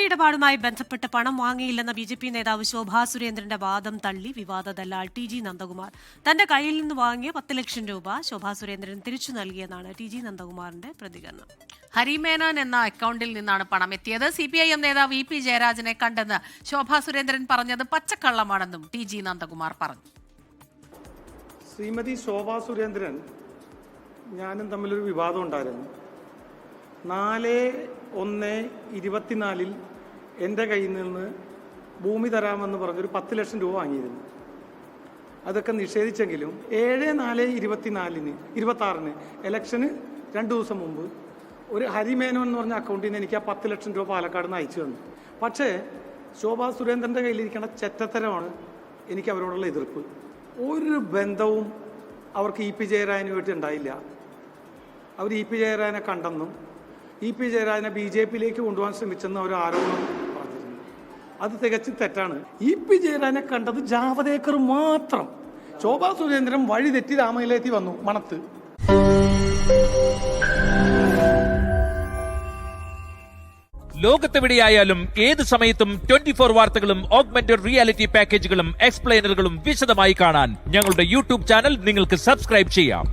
ഇടപാടുമായി ബന്ധപ്പെട്ട് പണം വാങ്ങിയില്ലെന്ന ബി.ജെ.പി. നേതാവ് ശോഭാ സുരേന്ദ്രന്റെ വാദം തള്ളി വിവാദ ദല്ലാൾ ടി.ജി. നന്ദകുമാർ. തന്റെ കയ്യിൽ നിന്ന് വാങ്ങിയ 10 ലക്ഷം രൂപ ശോഭാ സുരേന്ദ്രൻ തിരിച്ചു നൽകിയെന്നാണ് ടി.ജി. നന്ദകുമാറിന്റെ പ്രതികരണം. ഹരിമേനോൻ എന്ന അക്കൗണ്ടിൽ നിന്നാണ് പണം എത്തിയത്. CPIM നേതാവ് EP ജയരാജനെ കണ്ടെന്ന് ശോഭാ സുരേന്ദ്രൻ പറഞ്ഞത് പച്ചക്കള്ളമാണെന്നും ടി.ജി. നന്ദകുമാർ പറഞ്ഞു. ശ്രീമതി ശോഭാ സുരേന്ദ്രൻ ഞാനും തമ്മിലൊരു വിവാദം ഉണ്ടായിരുന്നു. 4/1/24 എൻ്റെ കയ്യിൽ നിന്ന് ഭൂമി തരാമെന്ന് പറഞ്ഞൊരു 10 ലക്ഷം രൂപ വാങ്ങിയിരുന്നു. അതൊക്കെ നിഷേധിച്ചെങ്കിലും 7/4/26 ഇലക്ഷന് 2 ദിവസം മുമ്പ് ഒരു ഹരിമേനോൻ എന്ന് പറഞ്ഞ അക്കൗണ്ടിൽ നിന്ന് എനിക്ക് ആ 10 ലക്ഷം രൂപ പാലക്കാട് നിന്ന് അയച്ചു തന്നു. പക്ഷേ ശോഭാ സുരേന്ദ്രൻ്റെ കയ്യിലിരിക്കുന്ന ചെറ്റത്തരമാണ് എനിക്ക് അവരോടുള്ള എതിർപ്പ്. ഒരു ബന്ധവും അവർക്ക് EP ജയരാജനുമായിട്ട് ഉണ്ടായില്ല. അവർ EP ജയരാജനെ കണ്ടെന്നും EP ജയരാജനെ BJP-യിലേക്ക് കൊണ്ടുപോകാൻ ശ്രമിച്ചെന്നും അവർ ആരോപണം പറഞ്ഞിരുന്നു. അത് തികച്ചും തെറ്റാണ്. EP ജയരാജനെ കണ്ടത് ജാവദേക്കർ മാത്രം. ശോഭാ സുരേന്ദ്രൻ വഴി തെറ്റി രാമയിലെത്തി വന്നു മണത്ത്. ലോകത്തെവിടെയായാലും ഏത് സമയത്തും 24 വാർത്തകളും ഓഗ്മെന്റഡ് റിയാലിറ്റി പാക്കേജുകളും എക്സ്പ്ലെയിനറുകളും വിശദമായി കാണാൻ ഞങ്ങളുടെ YouTube ചാനൽ നിങ്ങൾക്ക് സബ്സ്ക്രൈബ് ചെയ്യാം.